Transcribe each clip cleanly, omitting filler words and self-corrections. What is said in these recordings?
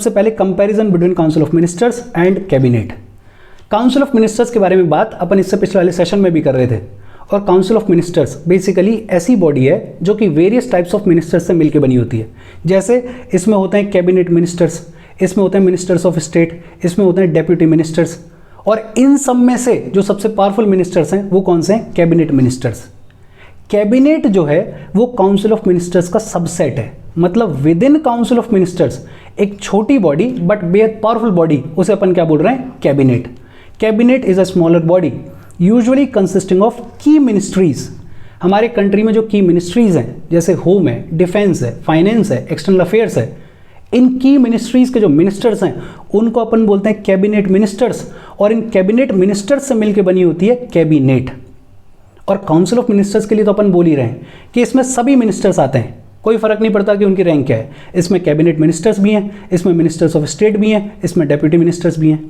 सबसे पहले comparison between council of ministers and cabinet. Council of ministers के बारे में बात अपन इससे पिछले वाले सेशन में भी कर रहे थे। और काउंसिल ऑफ मिनिस्टर्स बेसिकली ऐसी बॉडी है जो कि वेरियस टाइप्स ऑफ मिनिस्टर्स से मिलकर बनी होती है। जैसे इसमें होते हैं कैबिनेट मिनिस्टर्स, इसमें होते हैं मिनिस्टर्स ऑफ स्टेट, इसमें होते हैं डेप्यूटी मिनिस्टर्स, और इन सब में से जो सबसे पावरफुल मिनिस्टर्स हैं वो कौन से हैं? Cabinet ministers. कैबिनेट जो है वो काउंसिल ऑफ मिनिस्टर्स का सबसेट है, मतलब with in council of ministers एक छोटी बॉडी बट बेहद पावरफुल बॉडी, उसे अपन क्या बोल रहे हैं? Cabinet. Cabinet is a smaller body usually consisting of की मिनिस्ट्रीज। हमारे कंट्री में जो की मिनिस्ट्रीज हैं जैसे होम है, डिफेंस है, फाइनेंस है, एक्सटर्नल अफेयर्स है, इन की मिनिस्ट्रीज के जो मिनिस्टर्स हैं उनको अपन बोलते हैं कैबिनेट मिनिस्टर्स, और इन कैबिनेट मिनिस्टर्स से मिलकर बनी होती है कैबिनेट। और काउंसिल ऑफ मिनिस्टर्स के लिए तो अपन बोल ही रहे हैं कि इसमें सभी मिनिस्टर्स आते हैं, कोई फर्क नहीं पड़ता कि उनकी रैंक क्या है। इसमें कैबिनेट मिनिस्टर्स भी हैं, इसमें मिनिस्टर्स ऑफ स्टेट भी हैं, इसमें डेप्यूटी मिनिस्टर्स भी हैं।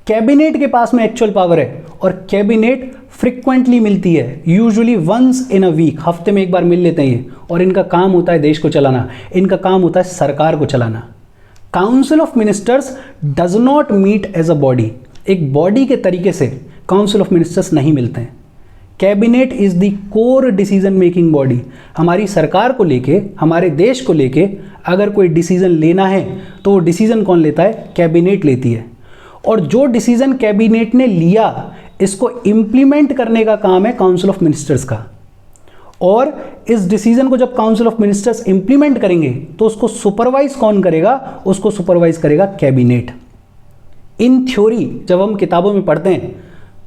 कैबिनेट के पास में एक्चुअल पावर है और कैबिनेट फ्रिक्वेंटली मिलती है, usually once in a week, हफ्ते में एक बार मिल लेते हैं ये, और इनका काम होता है देश को चलाना, इनका काम होता है सरकार को चलाना। Council of ministers does not meet as a body, एक बॉडी के तरीके से काउंसिल ऑफ मिनिस्टर्स नहीं मिलते हैं। Cabinet is the core decision making body. हमारी सरकार को लेके, हमारे देश को लेके अगर कोई डिसीजन लेना है तो वो डिसीजन कौन लेता है? कैबिनेट लेती है। और जो डिसीजन कैबिनेट ने लिया इसको इंप्लीमेंट करने का काम है काउंसिल ऑफ मिनिस्टर्स का। और इस डिसीजन को जब काउंसिल ऑफ मिनिस्टर्स इंप्लीमेंट करेंगे तो उसको सुपरवाइज कौन करेगा? उसको सुपरवाइज करेगा कैबिनेट। इन थ्योरी जब हम किताबों में पढ़ते हैं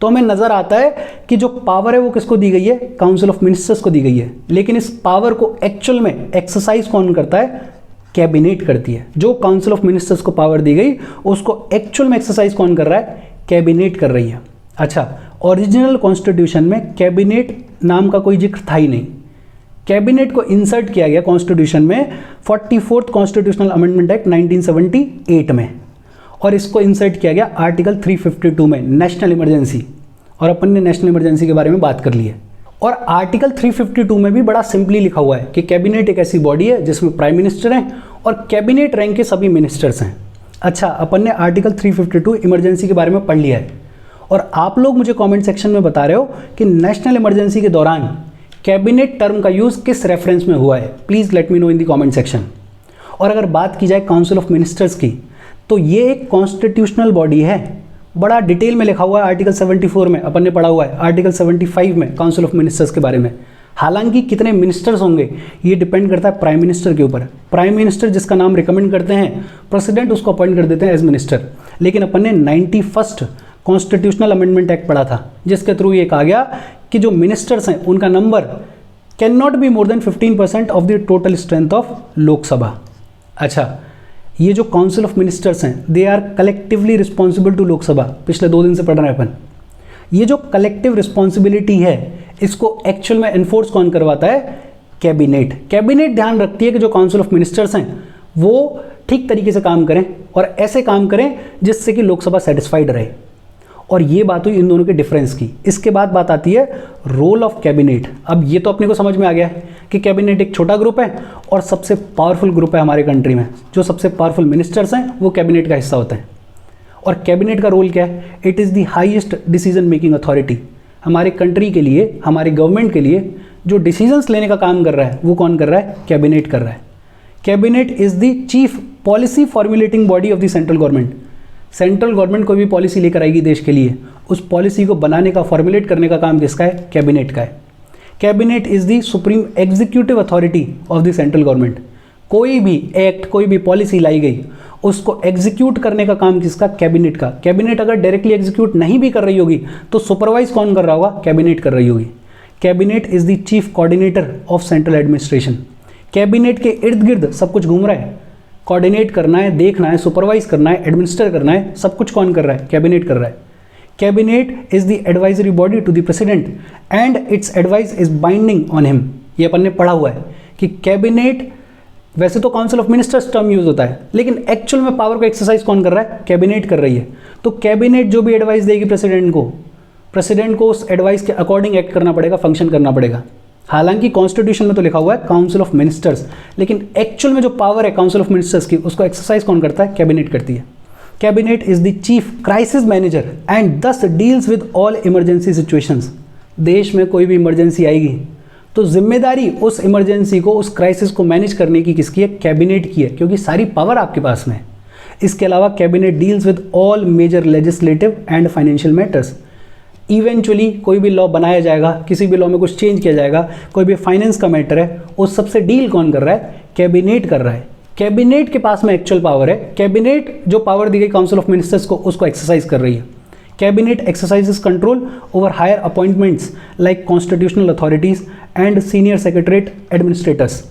तो हमें नजर आता है कि जो पावर है वो किसको दी गई है? काउंसिल ऑफ मिनिस्टर्स को दी गई है, लेकिन इस पावर को एक्चुअल में एक्सरसाइज कौन करता है? कैबिनेट करती है। जो काउंसिल ऑफ मिनिस्टर्स को पावर दी गई उसको एक्चुअल में एक्सरसाइज कौन कर रहा है? कैबिनेट कर रही है। अच्छा, ओरिजिनल कॉन्स्टिट्यूशन में कैबिनेट नाम का कोई जिक्र था ही नहीं। कैबिनेट को इंसर्ट किया गया कॉन्स्टिट्यूशन में 44th कॉन्स्टिट्यूशनल अमेंडमेंट एक्ट 1978 में, और इसको इंसर्ट किया गया आर्टिकल 352 में, नेशनल इमरजेंसी। और अपन ने नेशनल इमरजेंसी के बारे में बात कर ली है। और आर्टिकल 352 में भी बड़ा सिंपली लिखा हुआ है कि कैबिनेट एक ऐसी बॉडी है जिसमें प्राइम मिनिस्टर हैं और कैबिनेट रैंक के सभी मिनिस्टर्स हैं। अच्छा, अपन ने आर्टिकल 352 इमरजेंसी के बारे में पढ़ लिया है, और आप लोग मुझे कमेंट सेक्शन में बता रहे हो कि नेशनल इमरजेंसी के दौरान कैबिनेट टर्म का यूज़ किस रेफरेंस में हुआ है। Please let me know in the comment section. और अगर बात की जाए काउंसिल ऑफ मिनिस्टर्स की, तो ये एक कॉन्स्टिट्यूशनल बॉडी है, बड़ा डिटेल में लिखा हुआ है आर्टिकल 74 में, अपन ने पढ़ा हुआ है आर्टिकल 75 में काउंसिल ऑफ मिनिस्टर्स के बारे में। हालांकि कितने मिनिस्टर्स होंगे ये डिपेंड करता है प्राइम मिनिस्टर के ऊपर। प्राइम मिनिस्टर जिसका नाम रिकमेंड करते हैं, प्रेसिडेंट उसको अपॉइंट कर देते हैं एज मिनिस्टर। लेकिन अपन ने 91st कॉन्स्टिट्यूशनल अमेंडमेंट एक्ट पढ़ा था, जिसके थ्रू ये कहा गया कि जो मिनिस्टर्स हैं उनका number can not be more than 15% of the total strength of Lok Sabha. अच्छा, ये जो काउंसिल ऑफ मिनिस्टर्स हैं they are collectively responsible to Lok Sabha. पिछले 2 दिन से पढ़ रहे हैं अपन। ये जो कलेक्टिव रिस्पॉन्सिबिलिटी है इसको एक्चुअल में एनफोर्स कौन करवाता है? कैबिनेट। कैबिनेट ध्यान रखती है कि जो काउंसिल ऑफ मिनिस्टर्स हैं वो ठीक तरीके से काम करें और ऐसे काम करें जिससे कि लोकसभा सेटिस्फाइड रहे। और ये बात हुई इन दोनों के डिफरेंस की। इसके बाद बात आती है रोल ऑफ कैबिनेट। अब ये तो अपने को समझ में आ गया है कि कैबिनेट एक छोटा ग्रुप है और सबसे पावरफुल ग्रुप है हमारे कंट्री में। जो सबसे पावरफुल मिनिस्टर्स हैं वो कैबिनेट का हिस्सा होते हैं। और कैबिनेट का रोल क्या है? It is the highest decision making authority. हमारे कंट्री के लिए, हमारे गवर्नमेंट के लिए जो डिसीजंस लेने का काम कर रहा है वो कौन कर रहा है? कैबिनेट कर रहा है। Cabinet is the chief policy formulating body of the central government. Central government कोई भी पॉलिसी लेकर आएगी देश के लिए, उस पॉलिसी को बनाने का, फॉर्मुलेट करने का काम किसका है? कैबिनेट का है। Cabinet is the supreme executive authority of the central government. कोई भी एक्ट, कोई भी पॉलिसी लाई गई उसको एग्जीक्यूट करने का काम किसका? कैबिनेट का। कैबिनेट अगर डायरेक्टली एग्जीक्यूट नहीं भी कर रही होगी तो सुपरवाइज कौन कर रहा होगा? कैबिनेट कर रही होगी। Cabinet is the chief coordinator of central administration. Cabinet के इर्द गिर्द सब कुछ घूम रहा है। कोऑर्डिनेट करना है, देखना है, सुपरवाइज करना है, एडमिनिस्टर करना है, सब कुछ कौन कर रहा है? कैबिनेट कर रहा है। Cabinet is the advisory body to the president and its advice is binding on him. ये अपन ने पढ़ा हुआ है कि कैबिनेट, वैसे तो council of ministers term use होता है, लेकिन एक्चुअल में पावर को एक्सरसाइज कौन कर रहा है? कैबिनेट कर रही है। तो कैबिनेट जो भी एडवाइस देगी प्रेसिडेंट को उस एडवाइस के अकॉर्डिंग एक्ट करना पड़ेगा, फंक्शन करना पड़ेगा। हालांकि कॉन्स्टिट्यूशन में तो लिखा हुआ है काउंसिल ऑफ मिनिस्टर्स, लेकिन एक्चुअल में जो पावर है काउंसिल ऑफ मिनिस्टर्स की, उसको एक्सरसाइज कौन करता है? कैबिनेट करती है। Cabinet is the chief crisis manager and thus deals with all emergency situations. देश में कोई भी इमरजेंसी आएगी तो जिम्मेदारी उस इमरजेंसी को, उस क्राइसिस को मैनेज करने की किसकी है? कैबिनेट की है, क्योंकि सारी पावर आपके पास में है। इसके अलावा cabinet deals with all major legislative and financial matters. Eventually कोई भी लॉ बनाया जाएगा, किसी भी लॉ में कुछ चेंज किया जाएगा, कोई भी फाइनेंस का मैटर है, उस सबसे डील कौन कर रहा है? कैबिनेट कर रहा है। कैबिनेट के पास में एक्चुअल पावर है। कैबिनेट जो पावर दी गई काउंसिल ऑफ मिनिस्टर्स को, उसको एक्सरसाइज कर रही है। Cabinet exercises control over higher appointments like constitutional authorities and senior secretariat administrators.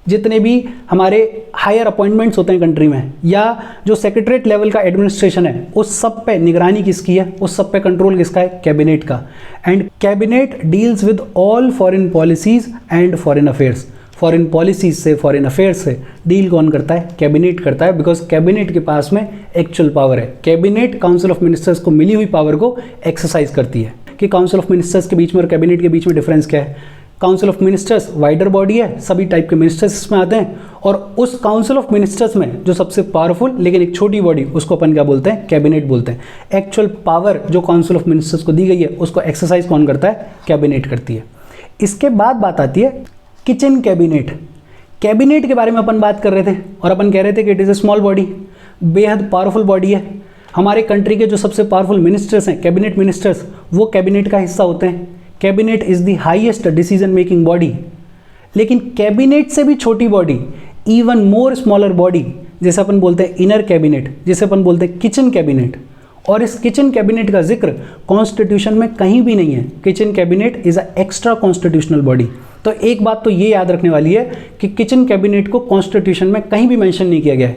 जितने भी हमारे हायर अपॉइंटमेंट्स होते हैं कंट्री में, या जो सेक्रेटरीट लेवल का एडमिनिस्ट्रेशन है, उस सब पे निगरानी किसकी है? उस सब पे कंट्रोल किसका है? कैबिनेट का। And cabinet deals with all foreign policies and foreign affairs. Foreign policies से, फॉरेन अफेयर्स से डील कौन करता है? कैबिनेट करता है, बिकॉज कैबिनेट के पास में एक्चुअल पावर है। कैबिनेट काउंसिल ऑफ मिनिस्टर्स को मिली हुई पावर को एक्सरसाइज करती है। कि काउंसिल ऑफ मिनिस्टर्स के बीच में और कैबिनेट के बीच में डिफरेंस क्या है? Council of ministers wider body है, सभी टाइप के मिनिस्टर्स इसमें आते हैं, और उस काउंसिल ऑफ मिनिस्टर्स में जो सबसे पावरफुल लेकिन एक छोटी बॉडी, उसको अपन क्या बोलते हैं? कैबिनेट बोलते हैं। एक्चुअल पावर जो काउंसिल ऑफ मिनिस्टर्स को दी गई है, उसको एक्सरसाइज कौन करता है? कैबिनेट करती है। इसके बाद बात आती है किचन कैबिनेट। कैबिनेट के बारे में अपन बात कर रहे थे और अपन कह रहे थे कि it is a small body, बेहद पावरफुल बॉडी है। हमारे कंट्री के जो सबसे पावरफुल मिनिस्टर्स हैं, कैबिनेट मिनिस्टर्स, वो कैबिनेट का हिस्सा होते हैं। Cabinet is the highest decision making body. लेकिन कैबिनेट से भी छोटी body, even more smaller body, जैसे अपन बोलते हैं इनर कैबिनेट, जिसे अपन बोलते हैं किचन कैबिनेट, और इस किचन कैबिनेट का जिक्र कॉन्स्टिट्यूशन में कहीं भी नहीं है। Kitchen cabinet is a extra constitutional body. तो एक बात तो ये याद रखने वाली है कि किचन कैबिनेट को कॉन्स्टिट्यूशन में कहीं भी मेंशन नहीं किया गया है।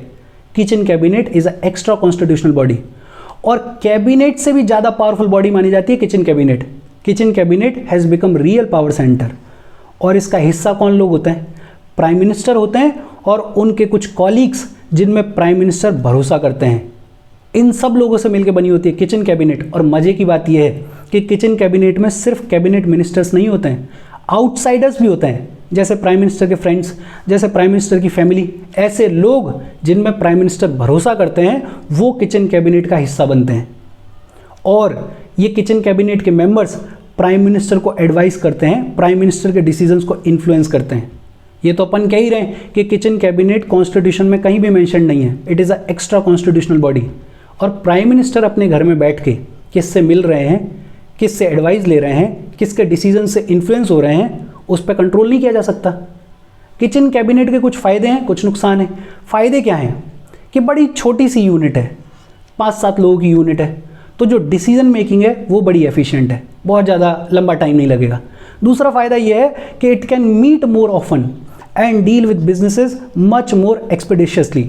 Kitchen cabinet is a extra constitutional body, और कैबिनेट से भी ज़्यादा पावरफुल बॉडी मानी जाती है kitchen cabinet. Kitchen cabinet has become real power centre, और इसका हिस्सा कौन लोग होते हैं? प्राइम मिनिस्टर होते हैं और उनके कुछ कॉलीग्स जिनमें प्राइम मिनिस्टर भरोसा करते हैं। इन सब लोगों से मिलकर बनी होती है किचन कैबिनेट। और मज़े की बात यह है कि किचन कैबिनेट में सिर्फ कैबिनेट मिनिस्टर्स नहीं होते हैं, आउटसाइडर्स भी होते हैं, जैसे प्राइम मिनिस्टर के फ्रेंड्स, जैसे प्राइम मिनिस्टर की फैमिली। ऐसे लोग जिनमें प्राइम मिनिस्टर भरोसा करते हैं, वो किचन कैबिनेट का हिस्सा बनते हैं। और ये किचन कैबिनेट के मेंबर्स प्राइम मिनिस्टर को एडवाइस करते हैं, प्राइम मिनिस्टर के डिसीजंस को इन्फ्लुएंस करते हैं। ये तो अपन कह ही रहे हैं कि किचन कैबिनेट कॉन्स्टिट्यूशन में कहीं भी मेंशन नहीं है, it is a extra constitutional body. और प्राइम मिनिस्टर अपने घर में बैठ के किससे मिल रहे हैं, किससे एडवाइस ले रहे हैं, किसके डिसीजन से इन्फ्लुएंस हो रहे हैं, उस पर कंट्रोल नहीं किया जा सकता। किचन कैबिनेट के कुछ फ़ायदे हैं, कुछ नुकसान हैं। फ़ायदे क्या हैं? कि बड़ी छोटी सी यूनिट है, 5-7 लोगों की यूनिट है, तो जो डिसीजन मेकिंग है वो बड़ी एफिशिएंट है, बहुत ज़्यादा लंबा टाइम नहीं लगेगा। दूसरा फ़ायदा ये है कि it can meet more often and deal with businesses much more expeditiously.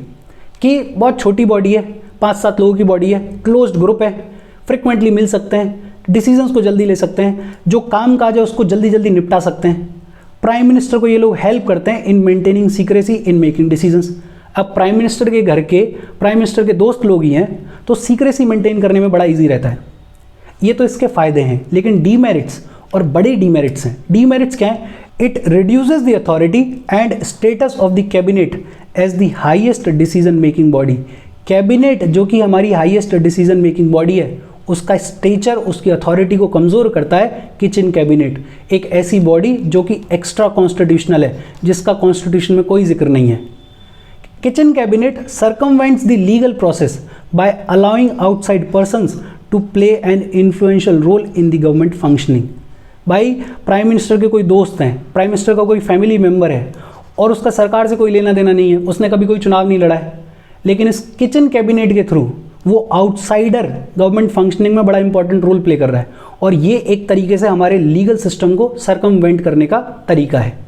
कि बहुत छोटी बॉडी है, 5-7 लोगों की बॉडी है, क्लोज्ड ग्रुप है, फ्रिक्वेंटली मिल सकते हैं, डिसीजंस को जल्दी ले सकते हैं, जो काम काज है उसको जल्दी जल्दी निपटा सकते हैं। प्राइम मिनिस्टर को ये लोग हेल्प करते हैं in maintaining secrecy in making decisions. अब प्राइम मिनिस्टर के घर के, प्राइम मिनिस्टर के दोस्त लोग ही हैं, तो सीक्रेसी मेंटेन करने में बड़ा ईजी रहता है। ये तो इसके फ़ायदे हैं, लेकिन डीमेरिट्स और बड़े डीमेरिट्स हैं। डीमेरिट्स क्या है? It reduces the authority and status of the cabinet as the highest decision making body. Cabinet जो कि हमारी हाईएस्ट डिसीजन मेकिंग बॉडी है, उसका स्टेचर, उसकी अथॉरिटी को कमज़ोर करता है किचन कैबिनेट, एक ऐसी बॉडी जो कि एक्स्ट्रा कॉन्स्टिट्यूशनल है, जिसका कॉन्स्टिट्यूशन में कोई जिक्र नहीं है। Kitchen cabinet circumvents the legal process by allowing outside persons to play an influential role in the government functioning। भाई प्राइम मिनिस्टर के कोई दोस्त हैं, प्राइम मिनिस्टर का कोई फैमिली मेम्बर है और उसका सरकार से कोई लेना देना नहीं है, उसने कभी कोई चुनाव नहीं लड़ा है, लेकिन इस किचन कैबिनेट के थ्रू वो आउटसाइडर गवर्नमेंट फंक्शनिंग में बड़ा इंपॉर्टेंट रोल प्ले कर रहा है। और ये एक तरीके से हमारे लीगल सिस्टम को सर्कमवेंट करने का तरीका है।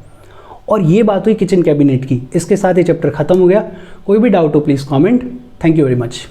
और ये बात हुई किचन कैबिनेट की। इसके साथ ये चैप्टर खत्म हो गया। कोई भी डाउट हो please comment. Thank you very much.